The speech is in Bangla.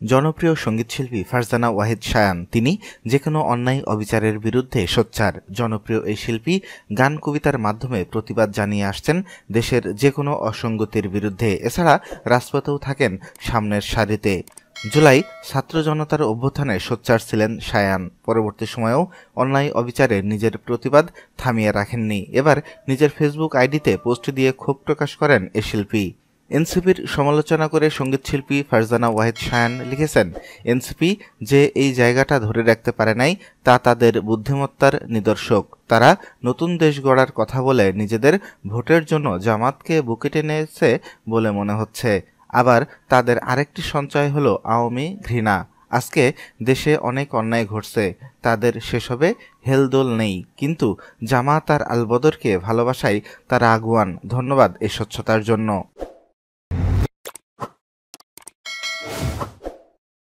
জনপ্রিয় সঙ্গীতশিল্পী ফারজানা ওয়াহিদ শায়ান তিনি যেকোনো অন্যায় অবিচারের বিরুদ্ধে সোচ্চার। জনপ্রিয় এই শিল্পী গান কবিতার মাধ্যমে প্রতিবাদ জানিয়ে আসছেন দেশের যেকোনো অসঙ্গতির বিরুদ্ধে। এছাড়া রাজপথেও থাকেন সামনের সারিতে। জুলাই ছাত্র জনতার অভ্যুত্থানে সোচ্চার ছিলেন শায়ান। পরবর্তী সময়েও অন্যায় অবিচারে নিজের প্রতিবাদ থামিয়ে রাখেননি। এবার নিজের ফেসবুক আইডিতে পোস্ট দিয়ে ক্ষোভ প্রকাশ করেন এ শিল্পী। এনসিপির সমালোচনা করে সঙ্গীতশিল্পী ফারজানা ওয়াহিদ শায়ান লিখেছেন, এনসিপি যে এই জায়গাটা ধরে রাখতে পারে নাই তা তাদের বুদ্ধিমত্তার নিদর্শক। তারা নতুন দেশ গড়ার কথা বলে নিজেদের ভোটের জন্য জামাতকে বুকে টেনেছে বলে মনে হচ্ছে। আবার তাদের আরেকটি সঞ্চয় হলো আওয়ামী ঘৃণা। আজকে দেশে অনেক অন্যায় ঘটছে, তাদের সেসবে হেলদোল নেই, কিন্তু জামাত আর আলবদরকে ভালোবাসায় তারা আগুয়ান। ধন্যবাদ এই স্বচ্ছতার জন্য।